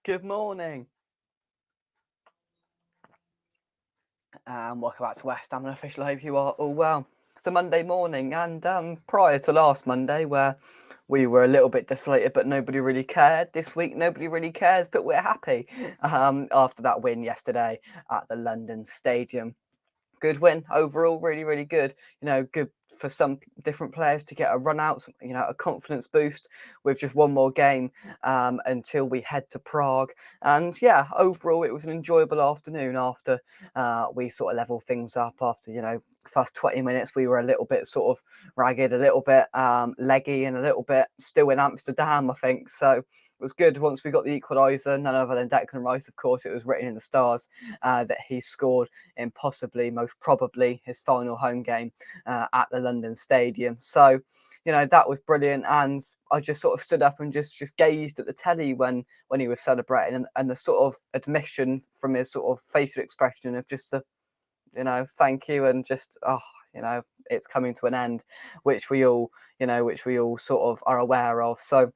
Good morning. Welcome back to West Ham Official. I hope you are all well. It's a Monday morning, and prior to last Monday, where we were a little bit deflated, but nobody really cared. This week, nobody really cares, but we're happy after that win yesterday at the London Stadium. Good win overall, really, really good. Good for some different players to get a run out, a confidence boost with just one more game until we head to Prague. And yeah, overall, it was an enjoyable afternoon after we sort of leveled things up after, first 20 minutes, we were a little bit sort of ragged, a little bit leggy and a little bit still in Amsterdam, I think. So it was good once we got the equaliser, none other than Declan Rice, of course. It was written in the stars that he scored in possibly, most probably, his final home game at the London Stadium. So, that was brilliant. And I just sort of stood up and just gazed at the telly when he was celebrating, and the sort of admission from his sort of facial expression of just the, thank you, and just, it's coming to an end, which we all sort of are aware of. So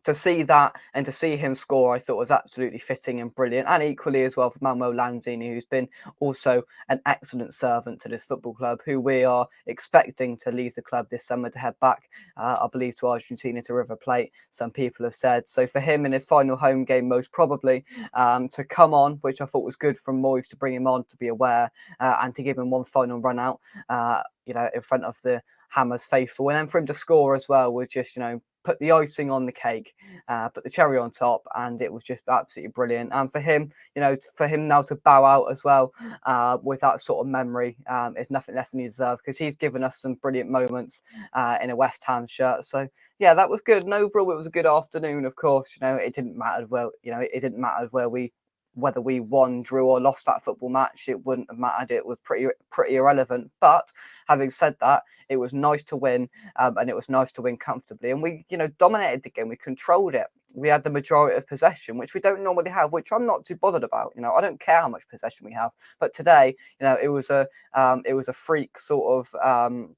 to see that and to see him score, I thought was absolutely fitting and brilliant. And equally as well for Manuel Lanzini, who's been also an excellent servant to this football club, who we are expecting to leave the club this summer to head back, I believe, to Argentina, to River Plate, some people have said. So for him in his final home game, most probably, to come on, which I thought was good from Moyes to bring him on, to be aware, and to give him one final run out, in front of the Hammers faithful. And then for him to score as well was just, put the icing on the cake, put the cherry on top, and it was just absolutely brilliant. And for him, for him now to bow out as well with that sort of memory is nothing less than he deserves, because he's given us some brilliant moments in a West Ham shirt. So yeah, that was good. And overall, it was a good afternoon. Of course, it didn't matter whether we won, drew, or lost that football match. It wouldn't have mattered. It was pretty irrelevant. But having said that, it was nice to win, and it was nice to win comfortably. And we, dominated the game. We controlled it. We had the majority of possession, which we don't normally have, which I'm not too bothered about. I don't care how much possession we have. But today, it was a freak sort of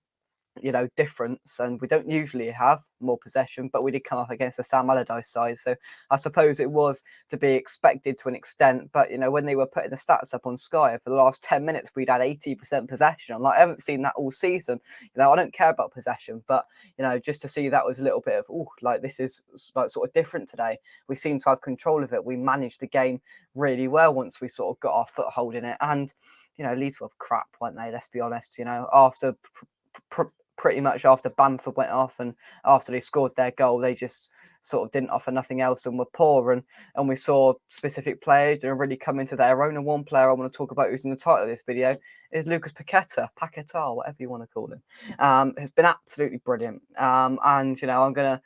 difference, and we don't usually have more possession, but we did come up against the Sam Allardyce side, so I suppose it was to be expected to an extent. But when they were putting the stats up on Sky for the last 10 minutes, we'd had 80% possession. I'm like, I haven't seen that all season. I don't care about possession, but just to see that was a little bit of this is like sort of different today. We seem to have control of it. We managed the game really well once we sort of got our foothold in it. And Leeds were crap, weren't they? Let's be honest. After pretty much after Bamford went off and after they scored their goal, they just sort of didn't offer nothing else and were poor. And we saw specific players that are really come into their own. And one player I want to talk about, who's in the title of this video, is Lucas Paqueta, whatever you want to call him. Has been absolutely brilliant. And I'm gonna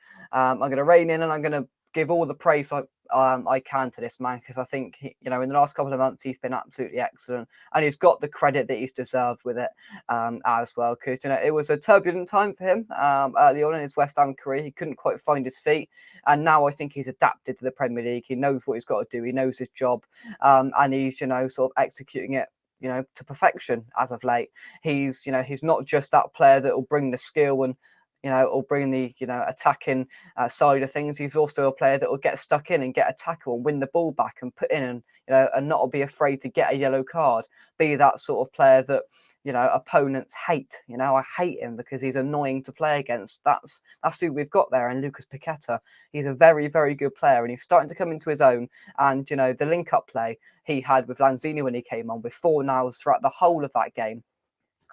rein in, and I'm gonna give all the praise I can to this man, because I think in the last couple of months he's been absolutely excellent, and he's got the credit that he's deserved with it as well, because it was a turbulent time for him early on in his West Ham career. He couldn't quite find his feet, and now I think he's adapted to the Premier League. He knows what he's got to do. He knows his job, and he's sort of executing it to perfection as of late. He's not just that player that will bring the skill and or bring the attacking side of things. He's also a player that will get stuck in and get a tackle and win the ball back and put in, and and not be afraid to get a yellow card. Be that sort of player that opponents hate. I hate him because he's annoying to play against. That's who we've got there. And Lucas Paqueta, he's a very, very good player, and he's starting to come into his own. And the link-up play he had with Lanzini when he came on, with 4 nows throughout the whole of that game.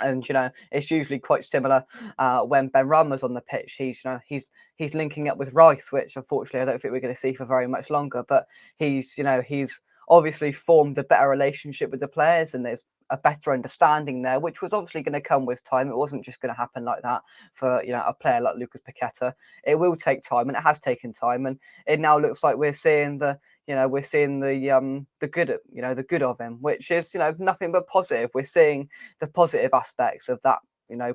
And it's usually quite similar when Ben Rama's on the pitch. He's linking up with Rice, which unfortunately I don't think we're going to see for very much longer. But he's obviously formed a better relationship with the players, and there's a better understanding there, which was obviously going to come with time. It wasn't just going to happen like that for a player like Lucas Paqueta. It will take time, and it has taken time, and it now looks like we're seeing the good, the good of him, which is nothing but positive. We're seeing the positive aspects of that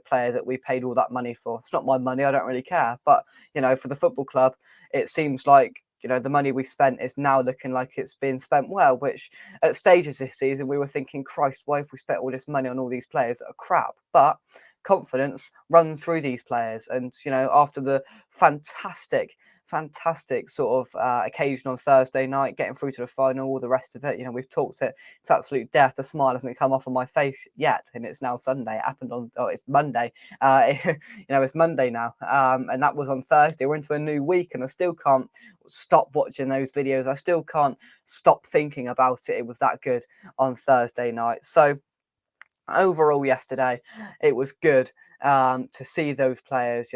player that we paid all that money for. It's not my money, I don't really care, but for the football club, it seems like the money we spent is now looking like it's been spent well, which at stages this season we were thinking, Christ, why have we spent all this money on all these players that are crap? But confidence runs through these players. And, after the fantastic sort of occasion on Thursday night, getting through to the final, all the rest of it, we've talked it. It's absolute death. The smile hasn't come off on my face yet, and it's now Sunday. It happened on, it's Monday. It's Monday now, and that was on Thursday. We're into a new week, and I still can't stop watching those videos. I still can't stop thinking about it. It was that good on Thursday night. So overall, yesterday, it was good to see those players.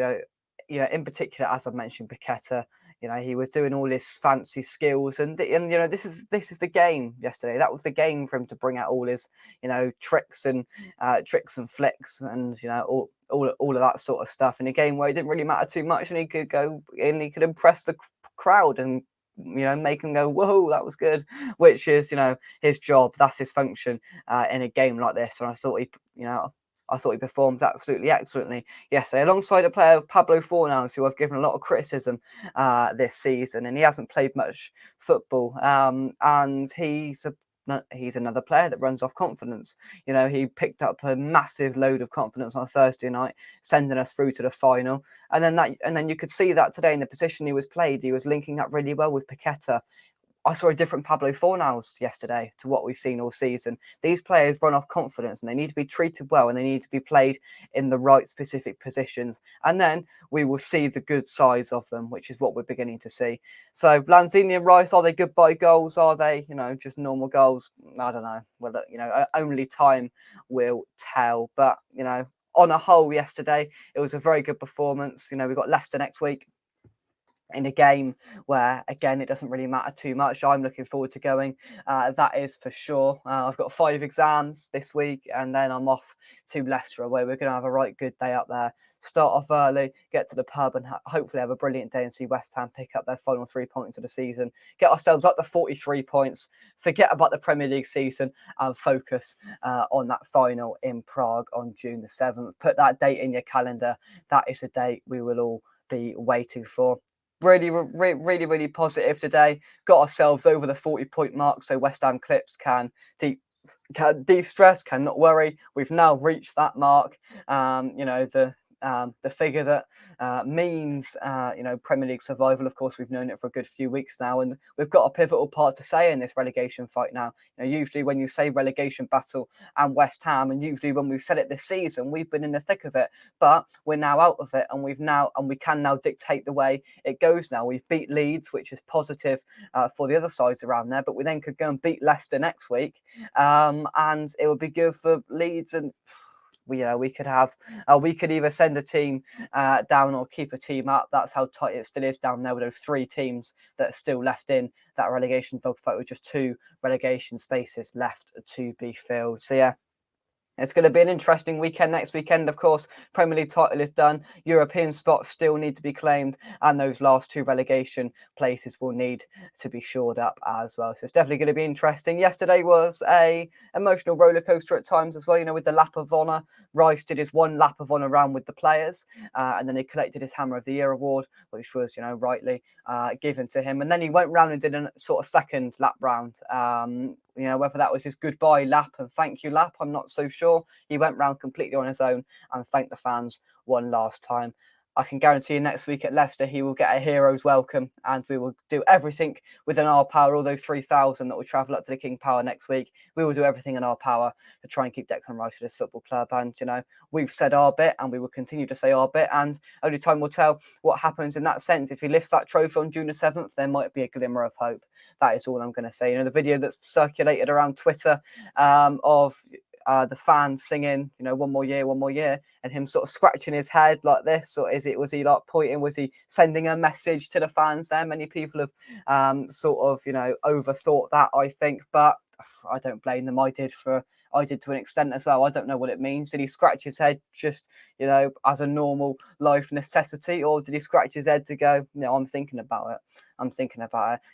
In particular, as I mentioned, Paqueta. He was doing all his fancy skills, and this is the game yesterday. That was the game for him to bring out all his tricks and flicks, and all of that sort of stuff in a game where it didn't really matter too much, and he could go and he could impress the crowd and make them go, whoa, that was good, which is his job. That's his function in a game like this. And I thought he performed absolutely excellently yesterday, alongside a player, Pablo Fornals, who I've given a lot of criticism this season, and he hasn't played much football. And he's another player that runs off confidence. He picked up a massive load of confidence on Thursday night, sending us through to the final. And then you could see that today in the position he was played, he was linking up really well with Paqueta. I saw a different Pablo Fornals yesterday to what we've seen all season. These players run off confidence, and they need to be treated well, and they need to be played in the right specific positions. And then we will see the good sides of them, which is what we're beginning to see. So Lanzini and Rice, are they goodbye goals? Are they, just normal goals? I don't know. Well, only time will tell. But, on a whole yesterday, it was a very good performance. We've got Leicester next week, in a game where, again, it doesn't really matter too much. I'm looking forward to going. That is for sure. I've got 5 exams this week, and then I'm off to Leicester away. We're going to have a right good day up there. Start off early, get to the pub, and hopefully have a brilliant day and see West Ham pick up their final 3 points of the season. Get ourselves up to 43 points. Forget about the Premier League season and focus on that final in Prague on June the 7th. Put that date in your calendar. That is the date we will all be waiting for. Really positive today. Got ourselves over the 40-point mark, so West Ham clips can de-stress, can not worry. We've now reached that mark. The figure that means Premier League survival. Of course, we've known it for a good few weeks now, and we've got a pivotal part to say in this relegation fight now. Usually when you say relegation battle and West Ham, and usually when we've said it this season, we've been in the thick of it, but we're now out of it, and we can now dictate the way it goes now. We've beat Leeds, which is positive for the other sides around there, but we then could go and beat Leicester next week, and it would be good for Leeds, and we could either send a team down or keep a team up. That's how tight it still is down there with those 3 teams that are still left in that relegation dogfight, with just 2 relegation spaces left to be filled. So yeah, it's going to be an interesting weekend next weekend. Of course, Premier League title is done. European spots still need to be claimed, and those last 2 relegation places will need to be shored up as well. So it's definitely going to be interesting. Yesterday was a emotional roller coaster at times as well. With the lap of honour, Rice did his 1 lap of honour round with the players, and then he collected his Hammer of the Year award, which was rightly given to him. And then he went round and did a sort of second lap round. Whether that was his goodbye lap and thank you lap, I'm not so sure. He went round completely on his own and thanked the fans one last time. I can guarantee you next week at Leicester, he will get a hero's welcome, and we will do everything within our power. All those 3,000 that will travel up to the King Power next week, we will do everything in our power to try and keep Declan Rice at this football club. And, we've said our bit, and we will continue to say our bit, and only time will tell what happens in that sense. If he lifts that trophy on June the 7th, there might be a glimmer of hope. That is all I'm going to say. The video that's circulated around Twitter of the fans singing, 1 more year, 1 more year, and him sort of scratching his head like this, or was he like pointing? Was he sending a message to the fans there? Many people have overthought that, I think, but I don't blame them. I did to an extent as well. I don't know what it means. Did he scratch his head just, as a normal life necessity, or did he scratch his head to go, I'm thinking about it.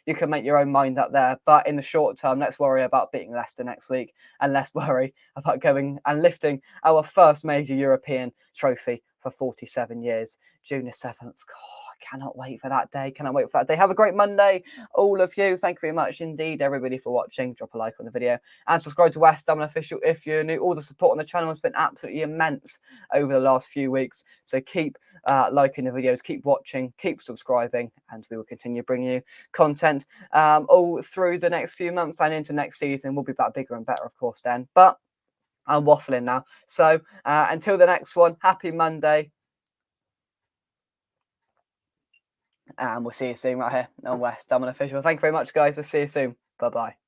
You can make your own mind up there. But in the short term, let's worry about beating Leicester next week, and let's worry about going and lifting our first major European trophy for 47 years. June the 7th. God, cannot wait for that day. Cannot wait for that day. Have a great Monday, all of you. Thank you very much indeed, everybody, for watching. Drop a like on the video and subscribe to West Ham Official if you're new. All the support on the channel has been absolutely immense over the last few weeks. So keep liking the videos, keep watching, keep subscribing, and we will continue bringing you content all through the next few months and into next season. We'll be back bigger and better, of course, then. But I'm waffling now. So until the next one, happy Monday. And we'll see you soon right here on West Ham Official. Thank you very much, guys. We'll see you soon. Bye-bye.